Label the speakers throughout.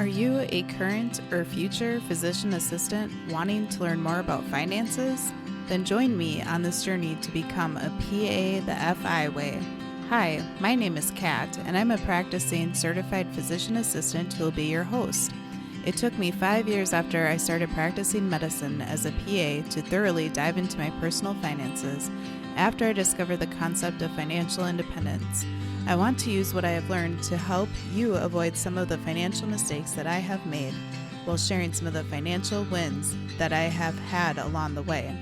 Speaker 1: Are you a current or future physician assistant wanting to learn more about finances? Then join me on this journey to become a PA the FI way. Hi, my name is Kat, and I'm a practicing certified physician assistant who will be your host. It took me 5 years after I started practicing medicine as a PA to thoroughly dive into my personal finances after I discovered the concept of financial independence. I want to use what I have learned to help you avoid some of the financial mistakes that I have made while sharing some of the financial wins that I have had along the way.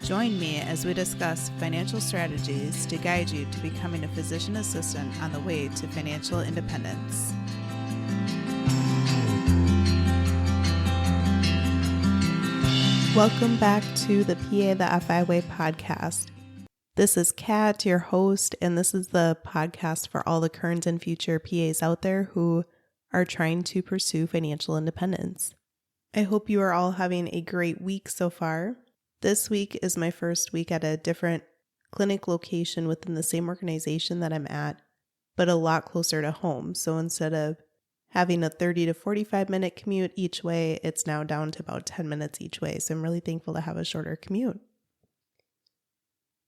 Speaker 1: Join me as we discuss financial strategies to guide you to becoming a physician assistant on the way to financial independence. Welcome back to the PA the FI Way podcast. This is Kat, your host, and this is the podcast for all the current and future PAs out there who are trying to pursue financial independence. I hope you are all having a great week so far. This week is my first week at a different clinic location within the same organization that I'm at, but a lot closer to home. So instead of having a 30 to 45 minute commute each way, it's now down to about 10 minutes each way. So I'm really thankful to have a shorter commute.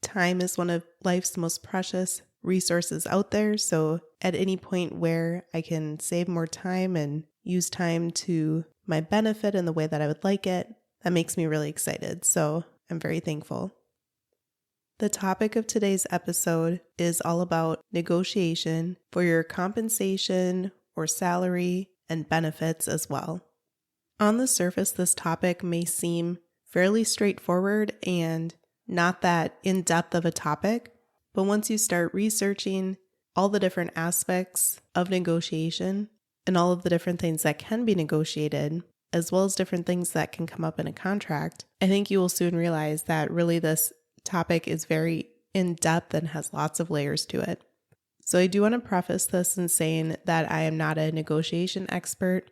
Speaker 1: Time is one of life's most precious resources out there. So at any point where I can save more time and use time to my benefit in the way that I would like it, that makes me really excited. So I'm very thankful. The topic of today's episode is all about negotiation for your compensation or salary and benefits as well. On the surface, this topic may seem fairly straightforward and not that in-depth of a topic, but once you start researching all the different aspects of negotiation and all of the different things that can be negotiated, as well as different things that can come up in a contract, I think you will soon realize that really this topic is very in-depth and has lots of layers to it. So I do want to preface this in saying that I am not a negotiation expert.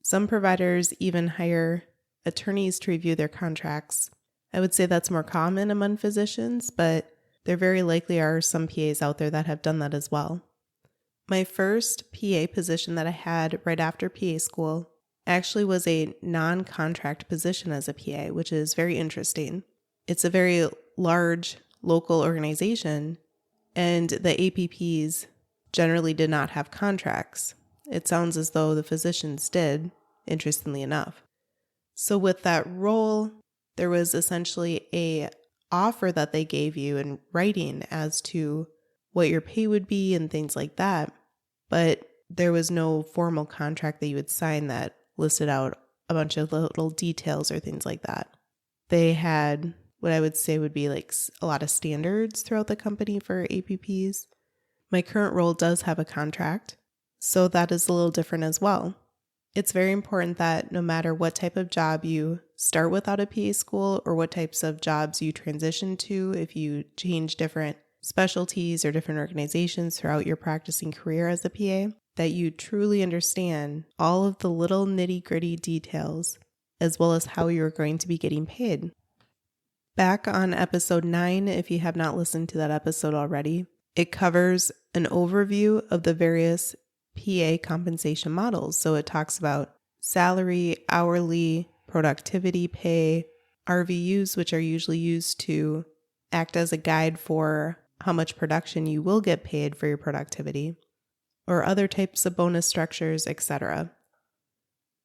Speaker 1: Some providers even hire attorneys to review their contracts. I would say that's more common among physicians, but there very likely are some PAs out there that have done that as well. My first PA position that I had right after PA school actually was a non-contract position as a PA, which is very interesting. It's a very large local organization, and the APPs generally did not have contracts. It sounds as though the physicians did, interestingly enough. So with that role, there was essentially a offer that they gave you in writing as to what your pay would be and things like that, but there was no formal contract that you would sign that listed out a bunch of little details or things like that. They had what I would say would be like a lot of standards throughout the company for APPs. My current role does have a contract, so that is a little different as well. It's very important that no matter what type of job you start with out of PA school or what types of jobs you transition to, if you change different specialties or different organizations throughout your practicing career as a PA, that you truly understand all of the little nitty-gritty details as well as how you're going to be getting paid. Back on episode 9, if you have not listened to that episode already, it covers an overview of the various PA compensation models. So it talks about salary, hourly, productivity pay, RVUs, which are usually used to act as a guide for how much production you will get paid for your productivity, or other types of bonus structures, etc.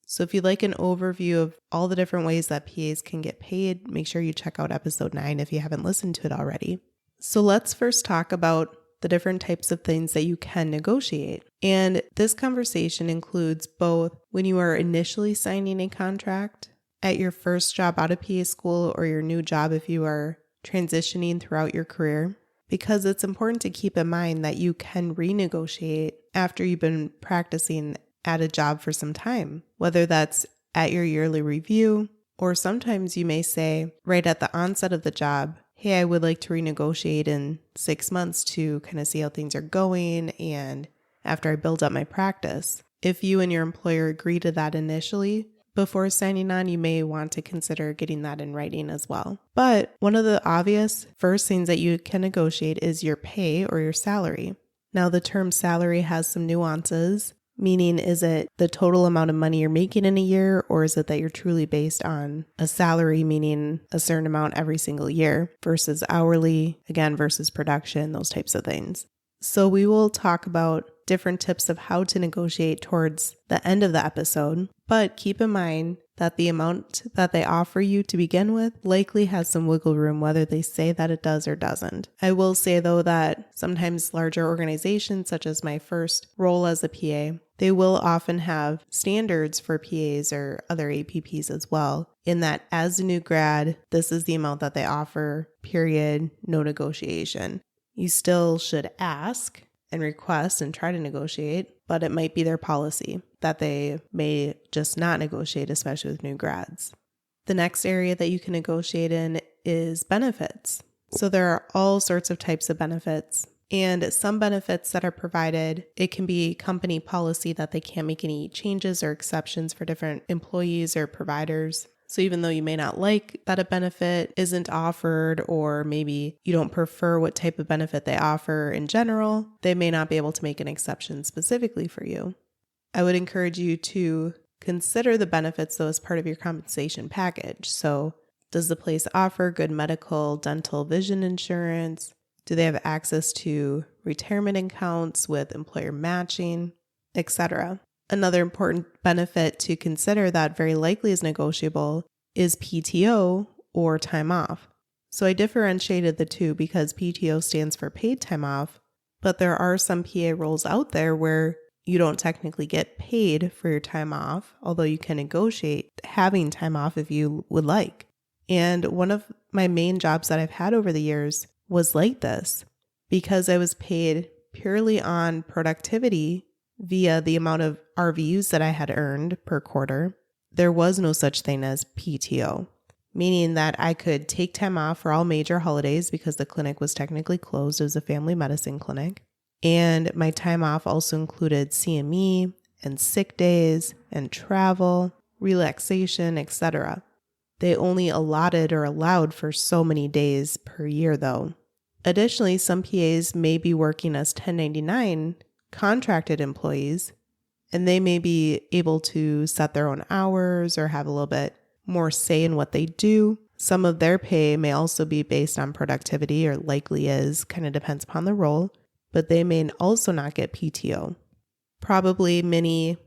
Speaker 1: So if you'd like an overview of all the different ways that PAs can get paid, make sure you check out episode 9 if you haven't listened to it already. So let's first talk about the different types of things that you can negotiate. And this conversation includes both when you are initially signing a contract at your first job out of PA school or your new job if you are transitioning throughout your career, because it's important to keep in mind that you can renegotiate after you've been practicing at a job for some time, whether that's at your yearly review, or sometimes you may say right at the onset of the job, hey, I would like to renegotiate in 6 months to kind of see how things are going and after I build up my practice. If you and your employer agree to that initially, before signing on, you may want to consider getting that in writing as well. But one of the obvious first things that you can negotiate is your pay or your salary. Now, the term salary has some nuances. Meaning, is it the total amount of money you're making in a year, or is it that you're truly based on a salary, meaning a certain amount every single year, versus hourly, again, versus production, those types of things. So we will talk about different tips of how to negotiate towards the end of the episode, but keep in mind that the amount that they offer you to begin with likely has some wiggle room, whether they say that it does or doesn't. I will say though that sometimes larger organizations, such as my first role as a PA, they will often have standards for PAs or other APPs as well, in that as a new grad, this is the amount that they offer, period, no negotiation. You still should ask and request and try to negotiate, but it might be their policy that they may just not negotiate, especially with new grads. The next area that you can negotiate in is benefits. So there are all sorts of types of benefits, and some benefits that are provided, it can be company policy that they can't make any changes or exceptions for different employees or providers. So even though you may not like that a benefit isn't offered, or maybe you don't prefer what type of benefit they offer in general, they may not be able to make an exception specifically for you. I would encourage you to consider the benefits though as part of your compensation package. So does the place offer good medical, dental, vision insurance? Do they have access to retirement accounts with employer matching, etc.? Another important benefit to consider that very likely is negotiable is PTO or time off. So I differentiated the two because PTO stands for paid time off, but there are some PA roles out there where you don't technically get paid for your time off, although you can negotiate having time off if you would like. And one of my main jobs that I've had over the years was like this, because I was paid purely on productivity via the amount of RVUs that I had earned per quarter. There was no such thing as PTO, meaning that I could take time off for all major holidays because the clinic was technically closed. It was a family medicine clinic. And my time off also included CME and sick days and travel, relaxation, etc. They only allotted or allowed for so many days per year though. Additionally, some PAs may be working as 1099 contracted employees, and they may be able to set their own hours or have a little bit more say in what they do. Some of their pay may also be based on productivity, or likely is, kind of depends upon the role, but they may also not get PTO. Probably many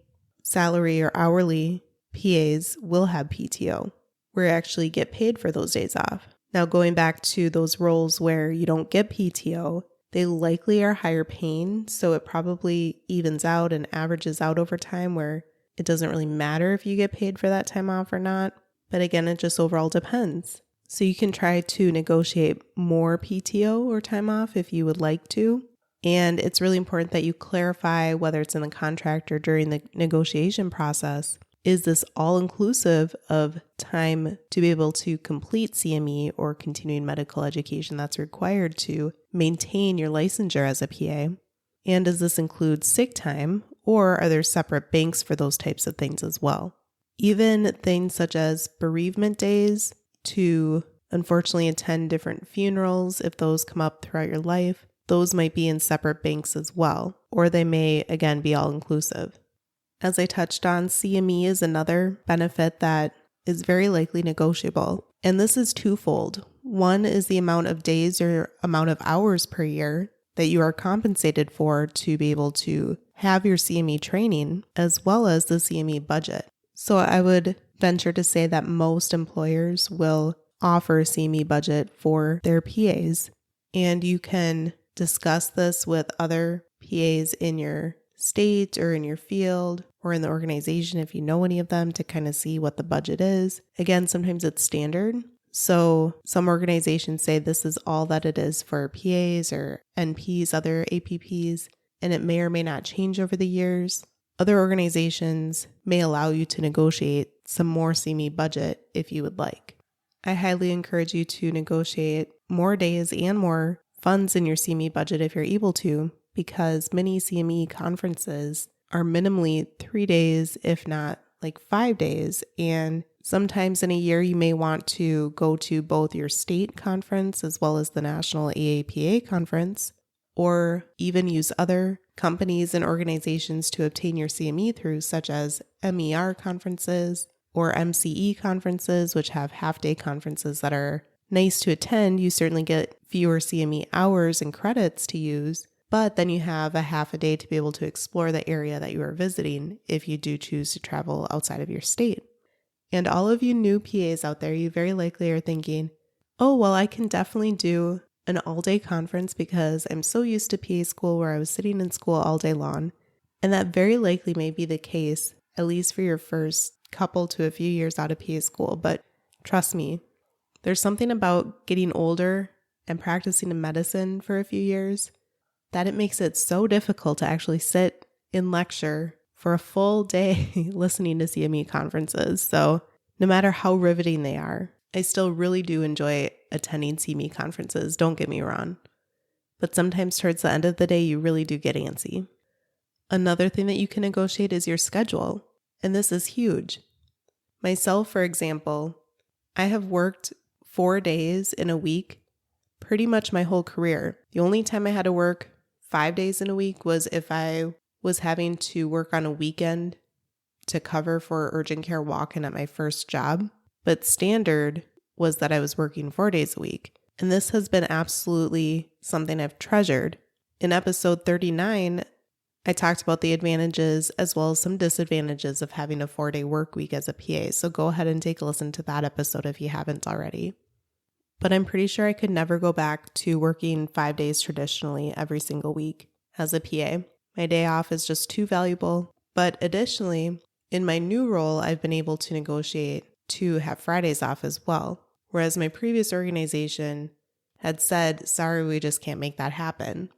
Speaker 1: salary or hourly PAs will have PTO, where you actually get paid for those days off. Now, going back to those roles where you don't get PTO, they likely are higher paying, so it probably evens out and averages out over time where it doesn't really matter if you get paid for that time off or not. But again, it just overall depends. So you can try to negotiate more PTO or time off if you would like to. And it's really important that you clarify, whether it's in the contract or during the negotiation process, is this all inclusive of time to be able to complete CME or continuing medical education that's required to maintain your licensure as a PA? And does this include sick time, or are there separate banks for those types of things as well? Even things such as bereavement days to unfortunately attend different funerals, if those come up throughout your life, those might be in separate banks as well, or they may again be all inclusive. As I touched on, CME is another benefit that is very likely negotiable, and this is twofold. One is the amount of days or amount of hours per year that you are compensated for to be able to have your CME training, as well as the CME budget. So I would venture to say that most employers will offer a CME budget for their PAs, and you can discuss this with other PAs in your state or in your field or in the organization if you know any of them, to kind of see what the budget is. Again, sometimes it's standard. So some organizations say this is all that it is for PAs or NPs, other APPs, and it may or may not change over the years. Other organizations may allow you to negotiate some more CME budget if you would like. I highly encourage you to negotiate more days and more funds in your CME budget if you're able to, because many CME conferences are minimally 3 days, if not like 5 days. And sometimes in a year, you may want to go to both your state conference as well as the national AAPA conference, or even use other companies and organizations to obtain your CME through, such as MER conferences or MCE conferences, which have half-day conferences that are nice to attend. You certainly get fewer CME hours and credits to use, but then you have a half a day to be able to explore the area that you are visiting if you do choose to travel outside of your state. And all of you new PAs out there, you very likely are thinking, oh, well, I can definitely do an all-day conference because I'm so used to PA school where I was sitting in school all day long. And that very likely may be the case, at least for your first couple to a few years out of PA school. But trust me, there's something about getting older and practicing in medicine for a few years that it makes it so difficult to actually sit in lecture for a full day listening to CME conferences. So no matter how riveting they are, I still really do enjoy attending CME conferences, don't get me wrong. But sometimes towards the end of the day, you really do get antsy. Another thing that you can negotiate is your schedule, and this is huge. Myself, for example, I have worked 4 days in a week pretty much my whole career. The only time I had to work 5 days in a week was if I was having to work on a weekend to cover for urgent care walk-in at my first job. But standard was that I was working 4 days a week. And this has been absolutely something I've treasured. In episode 39, I talked about the advantages as well as some disadvantages of having a 4-day work week as a PA. So go ahead and take a listen to that episode if you haven't already. But I'm pretty sure I could never go back to working 5 days traditionally every single week as a PA. My day off is just too valuable. But additionally, in my new role, I've been able to negotiate to have Fridays off as well. Whereas my previous organization had said, sorry, we just can't make that happen.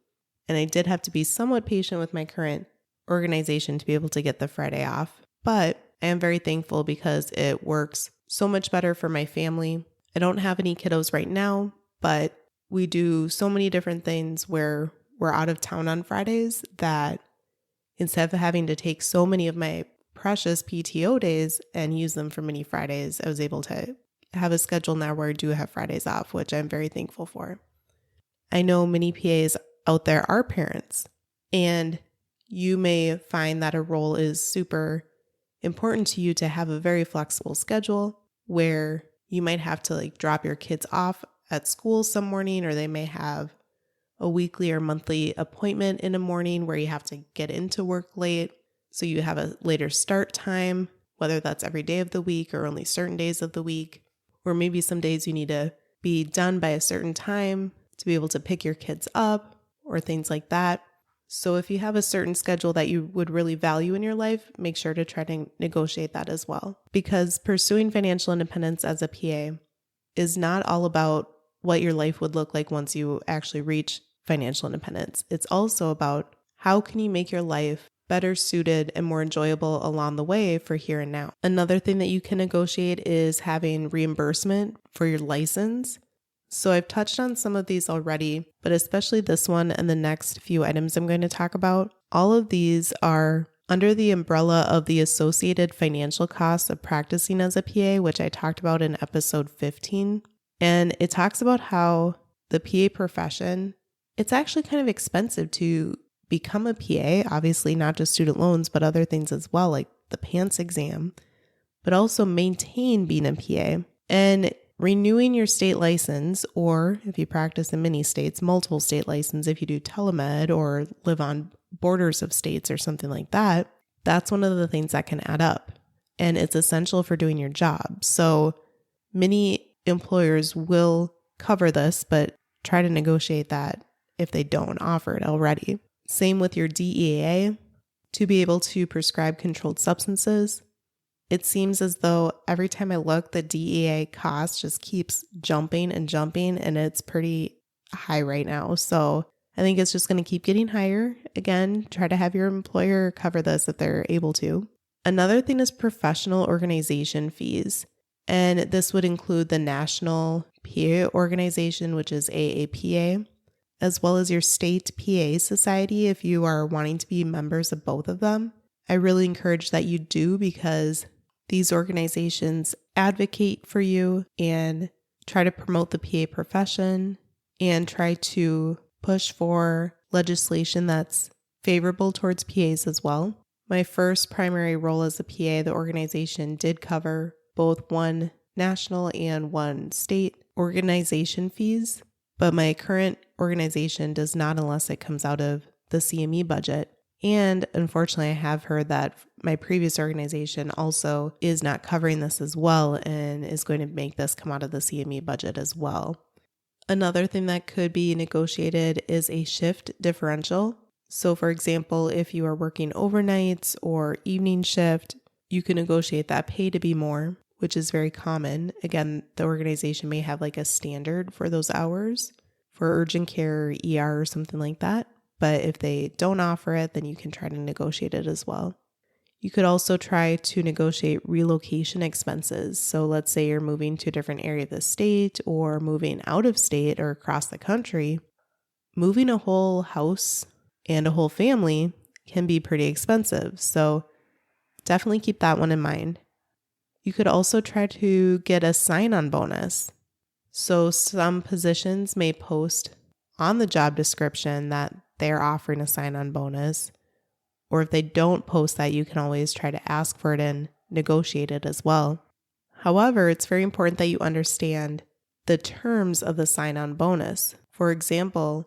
Speaker 1: And I did have to be somewhat patient with my current organization to be able to get the Friday off. But I am very thankful because it works so much better for my family. I don't have any kiddos right now, but we do so many different things where we're out of town on Fridays that instead of having to take so many of my precious PTO days and use them for mini Fridays, I was able to have a schedule now where I do have Fridays off, which I'm very thankful for. I know many PAs out there are parents, and you may find that a role is super important to you to have a very flexible schedule where you might have to drop your kids off at school some morning, or they may have a weekly or monthly appointment in a morning where you have to get into work late. So you have a later start time, whether that's every day of the week or only certain days of the week, or maybe some days you need to be done by a certain time to be able to pick your kids up or things like that. So if you have a certain schedule that you would really value in your life, make sure to try to negotiate that as well. Because pursuing financial independence as a PA is not all about what your life would look like once you actually reach financial independence. It's also about how can you make your life better suited and more enjoyable along the way for here and now. Another thing that you can negotiate is having reimbursement for your license. So I've touched on some of these already, but especially this one and the next few items I'm going to talk about. All of these are under the umbrella of the associated financial costs of practicing as a PA, which I talked about in episode 15. And it talks about how the PA profession, it's actually kind of expensive to become a PA, obviously not just student loans, but other things as well, like the PANCE exam, but also maintain being a PA. And renewing your state license, or if you practice in many states, multiple state license, if you do telemed or live on borders of states or something like that, that's one of the things that can add up. And it's essential for doing your job. So many employers will cover this, but try to negotiate that if they don't offer it already. Same with your DEA. To be able to prescribe controlled substances, it seems as though every time I look, the DEA cost just keeps jumping, and it's pretty high right now. So I think it's just going to keep getting higher. Again, try to have your employer cover this if they're able to. Another thing is professional organization fees. And this would include the National PA Organization, which is AAPA, as well as your state PA society if you are wanting to be members of both of them. I really encourage that you do, because these organizations advocate for you and try to promote the PA profession and try to push for legislation that's favorable towards PAs as well. My first primary role as a PA, the organization did cover both one national and one state organization fees, but my current organization does not unless it comes out of the CME budget. And unfortunately, I have heard that my previous organization also is not covering this as well and is going to make this come out of the CME budget as well. Another thing that could be negotiated is a shift differential. So for example, if you are working overnights or evening shift, you can negotiate that pay to be more, which is very common. Again, the organization may have like a standard for those hours for urgent care or ER or something like that. But if they don't offer it, then you can try to negotiate it as well. You could also try to negotiate relocation expenses. So let's say you're moving to a different area of the state or moving out of state or across the country. Moving a whole house and a whole family can be pretty expensive. So definitely keep that one in mind. You could also try to get a sign-on bonus. So some positions may post on the job description that they're offering a sign-on bonus. Or if they don't post that, you can always try to ask for it and negotiate it as well. However, it's very important that you understand the terms of the sign-on bonus. For example,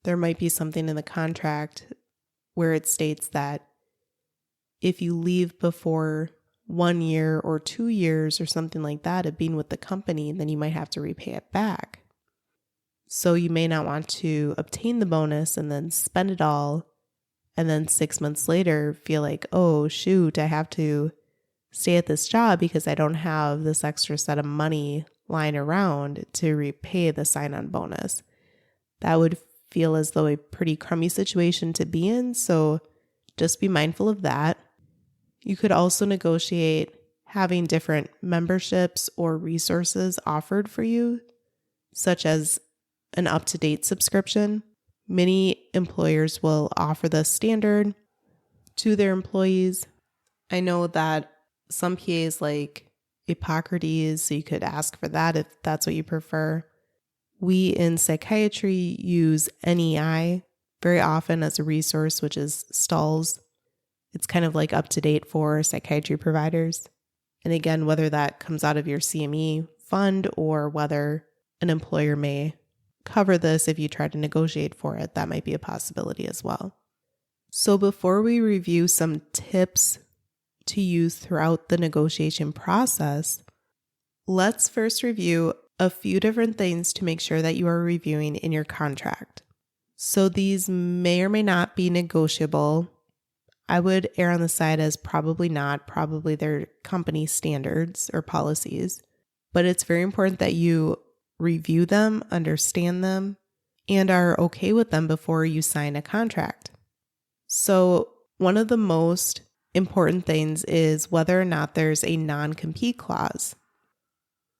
Speaker 1: there might be something in the contract where it states that if you leave before 1 year or 2 years or something like that of being with the company, then you might have to repay it back. So you may not want to obtain the bonus and then spend it all and then 6 months later feel like, oh shoot, I have to stay at this job because I don't have this extra set of money lying around to repay the sign-on bonus. That would feel as though a pretty crummy situation to be in, so just be mindful of that. You could also negotiate having different memberships or resources offered for you, such as an up-to-date subscription. Many employers will offer the standard to their employees. I know that some PAs like Hippocrates, so you could ask for that if that's what you prefer. We in psychiatry use NEI very often as a resource, which is STALS. It's kind of like up-to-date for psychiatry providers. And again, whether that comes out of your CME fund or whether an employer may cover this if you try to negotiate for it, that might be a possibility as well. So before we review some tips to use throughout the negotiation process, let's first review a few different things to make sure that you are reviewing in your contract. So these may or may not be negotiable. I would err on the side as probably not, probably they're company standards or policies, but it's very important that you review them, understand them, and are okay with them before you sign a contract. So one of the most important things is whether or not there's a non-compete clause.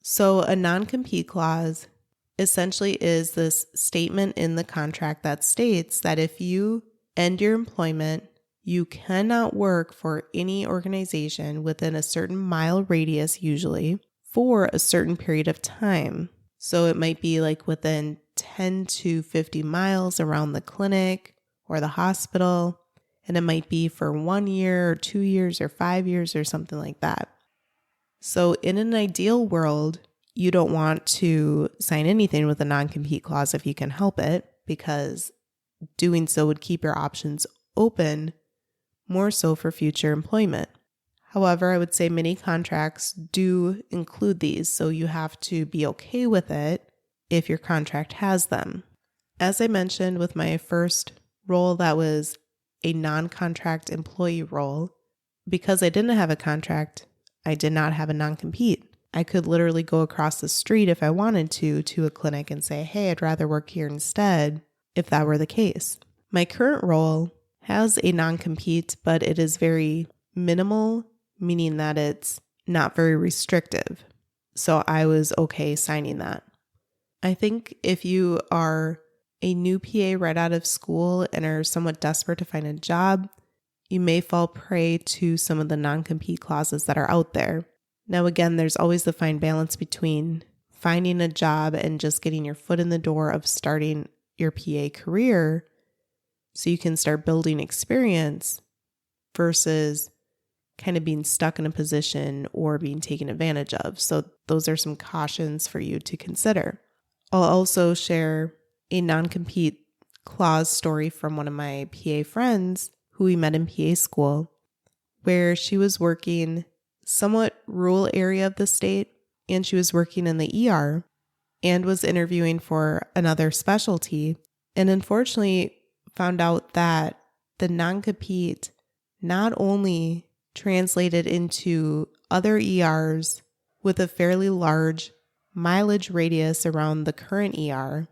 Speaker 1: So a non-compete clause essentially is this statement in the contract that states that if you end your employment, you cannot work for any organization within a certain mile radius usually for a certain period of time. So it might be like within 10 to 50 miles around the clinic or the hospital, and it might be for 1 year or 2 years or 5 years or something like that. So in an ideal world, you don't want to sign anything with a non-compete clause if you can help it, because doing so would keep your options open more so for future employment. However, I would say many contracts do include these, so you have to be okay with it if your contract has them. As I mentioned with my first role, that was a non-contract employee role. Because I didn't have a contract, I did not have a non-compete. I could literally go across the street if I wanted to a clinic and say, hey, I'd rather work here instead, if that were the case. My current role has a non-compete, but it is very minimal, meaning that it's not very restrictive. So I was okay signing that. I think if you are a new PA right out of school and are somewhat desperate to find a job, you may fall prey to some of the non-compete clauses that are out there. Now, again, there's always the fine balance between finding a job and just getting your foot in the door of starting your PA career. so you can start building experience versus kind of being stuck in a position or being taken advantage of. So those are some cautions for you to consider. I'll also share a non-compete clause story from one of my PA friends who we met in PA school, where she was working somewhat rural area of the state, and she was working in the ER and was interviewing for another specialty, and unfortunately found out that the non-compete not only translated into other ERs with a fairly large mileage radius around the current ER,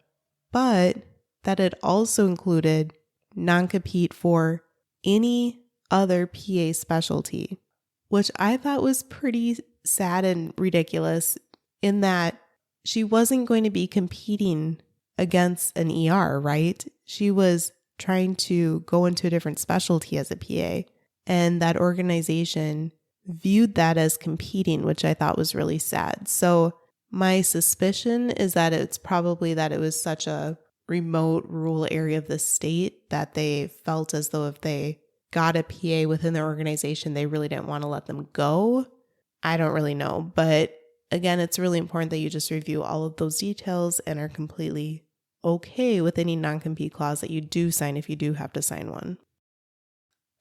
Speaker 1: but that it also included non-compete for any other PA specialty, which I thought was pretty sad and ridiculous in that she wasn't going to be competing against an ER, right? She was trying to go into a different specialty as a PA, and that organization viewed that as competing, which I thought was really sad. So my suspicion is that it's probably that it was such a remote rural area of the state that they felt as though if they got a PA within their organization, they really didn't want to let them go. I don't really know. But again, it's really important that you just review all of those details and are completely okay with any non-compete clause that you do sign if you do have to sign one.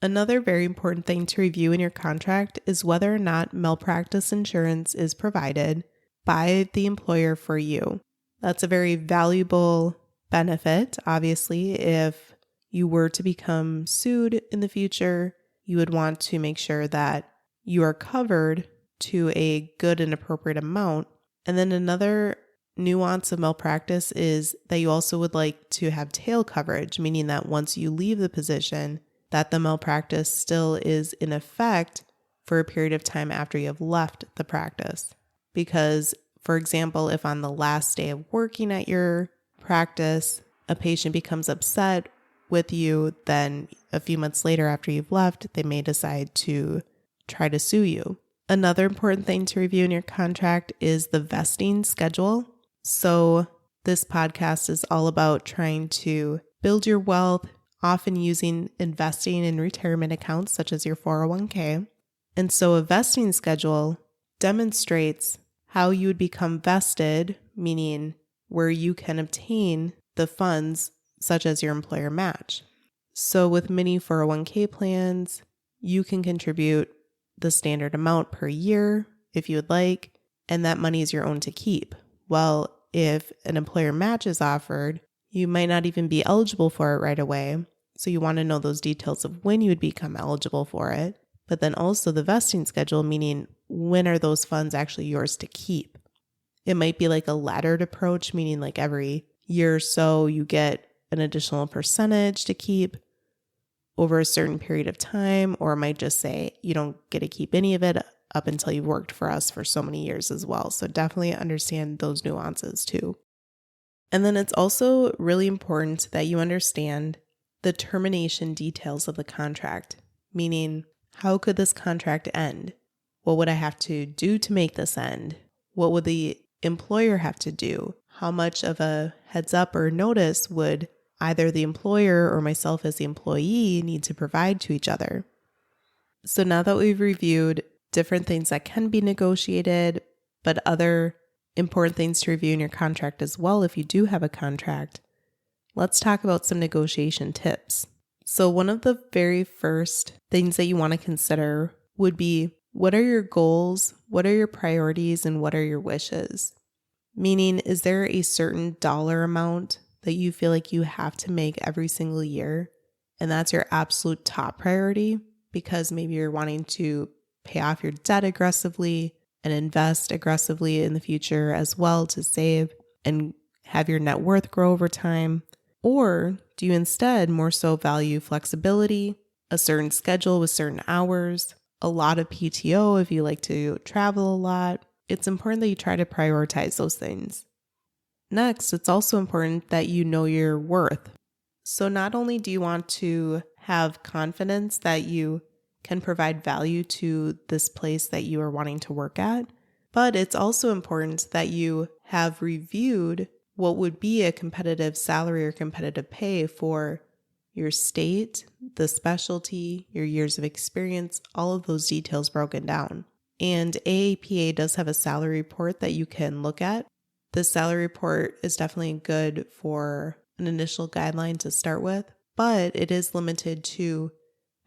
Speaker 1: Another very important thing to review in your contract is whether or not malpractice insurance is provided by the employer for you. That's a very valuable benefit. Obviously, if you were to become sued in the future, you would want to make sure that you are covered to a good and appropriate amount. And then another nuance of malpractice is that you also would like to have tail coverage, meaning that once you leave the position, that the malpractice still is in effect for a period of time after you have left the practice. Because, for example, if on the last day of working at your practice, a patient becomes upset with you, then a few months later after you've left, they may decide to try to sue you. Another important thing to review in your contract is the vesting schedule. So this podcast is all about trying to build your wealth, often using investing in retirement accounts such as your 401k. And so a vesting schedule demonstrates how you would become vested, meaning where you can obtain the funds such as your employer match. So with many 401k plans, you can contribute the standard amount per year if you would like, and that money is your own to keep. Well, if an employer match is offered, you might not even be eligible for it right away. So you want to know those details of when you would become eligible for it, but then also the vesting schedule, meaning when are those funds actually yours to keep. It might be like a laddered approach, meaning like every year or so you get an additional percentage to keep over a certain period of time, or it might just say you don't get to keep any of it up until you've worked for us for so many years as well. So definitely understand those nuances too. And then it's also really important that you understand the termination details of the contract, meaning how could this contract end? What would I have to do to make this end? What would the employer have to do? How much of a heads up or notice would either the employer or myself as the employee need to provide to each other? So now that we've reviewed different things that can be negotiated, but other important things to review in your contract as well if you do have a contract, let's talk about some negotiation tips. So one of the very first things that you want to consider would be, what are your goals, what are your priorities, and what are your wishes? Meaning, is there a certain dollar amount that you feel like you have to make every single year, and that's your absolute top priority because maybe you're wanting to pay off your debt aggressively and invest aggressively in the future as well to save and have your net worth grow over time? Or do you instead more so value flexibility, a certain schedule with certain hours, a lot of PTO if you like to travel a lot? It's important that you try to prioritize those things. Next, it's also important that you know your worth. So not only do you want to have confidence that you can provide value to this place that you are wanting to work at, but it's also important that you have reviewed what would be a competitive salary or competitive pay for your state, the specialty, your years of experience, all of those details broken down. And AAPA does have a salary report that you can look at. The salary report is definitely good for an initial guideline to start with, but it is limited to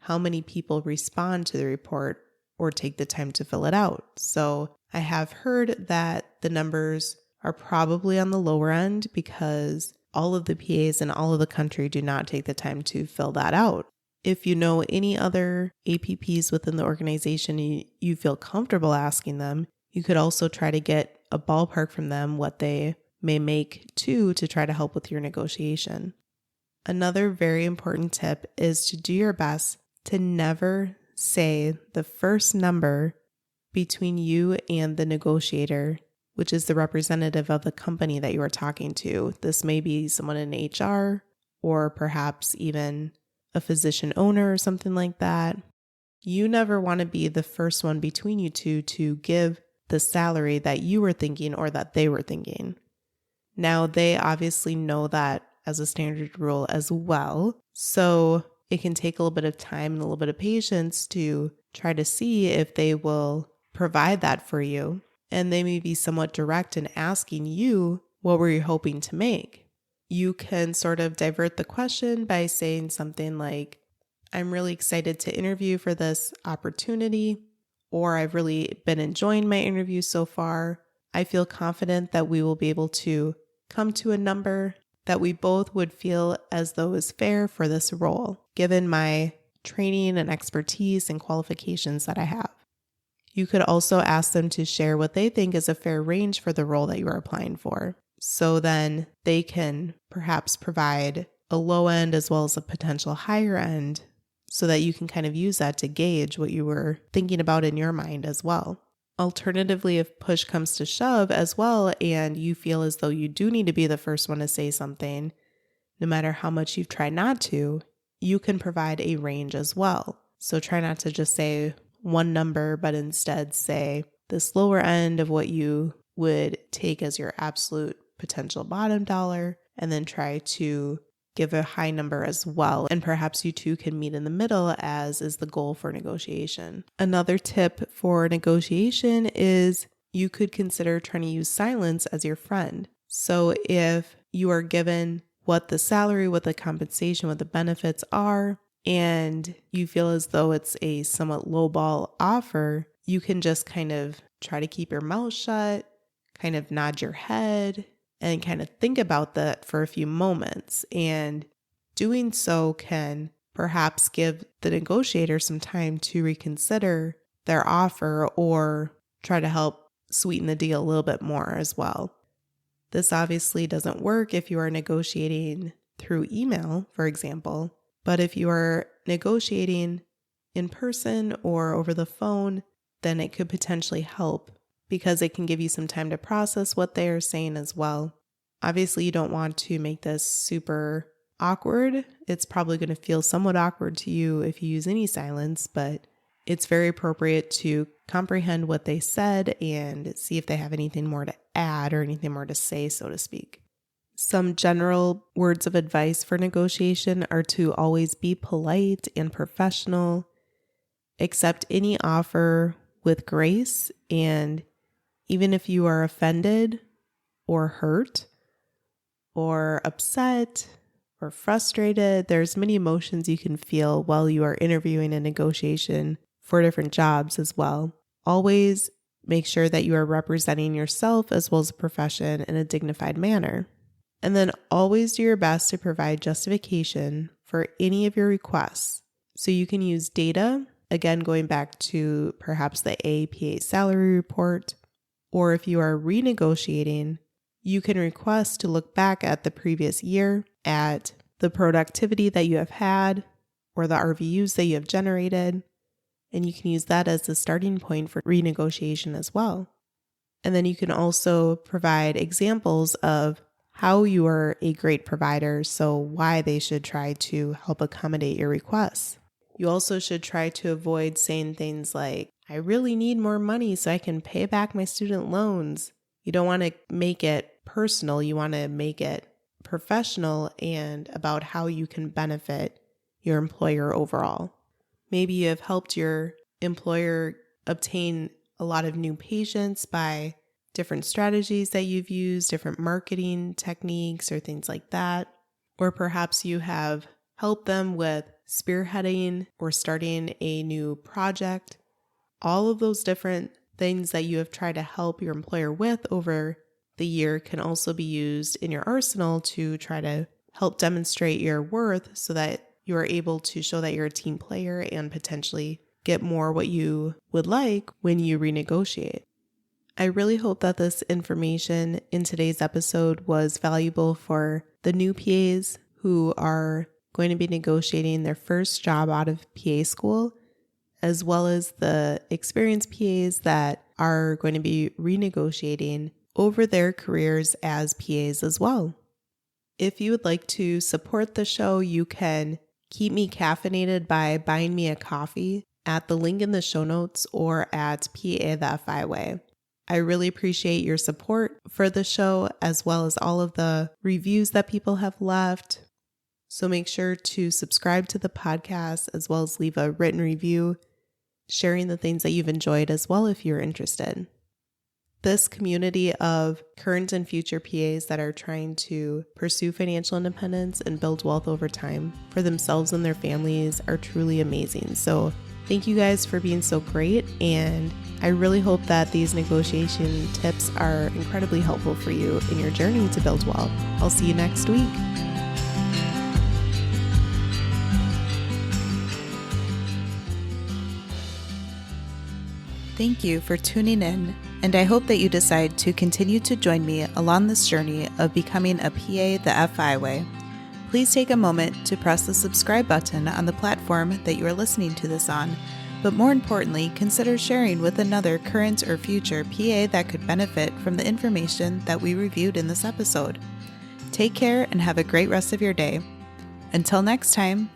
Speaker 1: how many people respond to the report or take the time to fill it out. So I have heard that the numbers are probably on the lower end because all of the PAs in all of the country do not take the time to fill that out. If you know any other APPs within the organization you feel comfortable asking them, you could also try to get a ballpark from them what they may make too to try to help with your negotiation. Another very important tip is to do your best to never say the first number between you and the negotiator, which is the representative of the company that you are talking to. This may be someone in HR or perhaps even a physician owner or something like that. You never want to be the first one between you two to give the salary that you were thinking or that they were thinking. Now, they obviously know that as a standard rule as well, so it can take a little bit of time and a little bit of patience to try to see if they will provide that for you. And they may be somewhat direct in asking you, what were you hoping to make? You can sort of divert the question by saying something like, I'm really excited to interview for this opportunity, or I've really been enjoying my interview so far. I feel confident that we will be able to come to a number that we both would feel as though is fair for this role, given my training and expertise and qualifications that I have. You could also ask them to share what they think is a fair range for the role that you are applying for. So then they can perhaps provide a low end as well as a potential higher end so that you can kind of use that to gauge what you were thinking about in your mind as well. Alternatively, if push comes to shove as well and you feel as though you do need to be the first one to say something, no matter how much you've tried not to, you can provide a range as well. So try not to just say one number, but instead say this lower end of what you would take as your absolute potential bottom dollar, and then try to give a high number as well. And perhaps you two can meet in the middle, as is the goal for negotiation. Another tip for negotiation is you could consider trying to use silence as your friend. So if you are given what the salary, what the compensation, what the benefits are, and you feel as though it's a somewhat lowball offer, you can just kind of try to keep your mouth shut, kind of nod your head, and kind of think about that for a few moments. And doing so can perhaps give the negotiator some time to reconsider their offer or try to help sweeten the deal a little bit more as well. This obviously doesn't work if you are negotiating through email, for example, but if you are negotiating in person or over the phone, then it could potentially help because it can give you some time to process what they are saying as well. Obviously, you don't want to make this super awkward. It's probably going to feel somewhat awkward to you if you use any silence, but it's very appropriate to comprehend what they said and see if they have anything more to add or anything more to say, so to speak. Some general words of advice for negotiation are to always be polite and professional, accept any offer with grace, and even if you are offended or hurt or upset or frustrated, there's many emotions you can feel while you are interviewing a negotiation for different jobs as well. Always make sure that you are representing yourself as well as the profession in a dignified manner. And then always do your best to provide justification for any of your requests. So you can use data, again, going back to perhaps the AAPA salary report, or if you are renegotiating, you can request to look back at the previous year, at the productivity that you have had, or the RVUs that you have generated, and you can use that as the starting point for renegotiation as well. And then you can also provide examples of how you are a great provider, so why they should try to help accommodate your requests. You also should try to avoid saying things like, I really need more money so I can pay back my student loans. You don't want to make it personal. You want to make it professional and about how you can benefit your employer overall. Maybe you have helped your employer obtain a lot of new patients by different strategies that you've used, different marketing techniques or things like that. Or perhaps you have helped them with spearheading or starting a new project. All of those different things that you have tried to help your employer with over the year can also be used in your arsenal to try to help demonstrate your worth so that you are able to show that you're a team player and potentially get more what you would like when you renegotiate. I really hope that this information in today's episode was valuable for the new PAs who are going to be negotiating their first job out of PA school, as well as the experienced PAs that are going to be renegotiating over their careers as PAs as well. If you would like to support the show, you can keep me caffeinated by buying me a coffee at the link in the show notes or at PA the FI Way. I really appreciate your support for the show as well as all of the reviews that people have left. So make sure to subscribe to the podcast as well as leave a written review, sharing the things that you've enjoyed as well if you're interested. This community of current and future PAs that are trying to pursue financial independence and build wealth over time for themselves and their families are truly amazing. So thank you guys for being so great, and I really hope that these negotiation tips are incredibly helpful for you in your journey to build wealth. I'll see you next week. Thank you for tuning in, and I hope that you decide to continue to join me along this journey of becoming a PA the FI Way. Please take a moment to press the subscribe button on the platform that you are listening to this on, but more importantly, consider sharing with another current or future PA that could benefit from the information that we reviewed in this episode. Take care and have a great rest of your day. Until next time,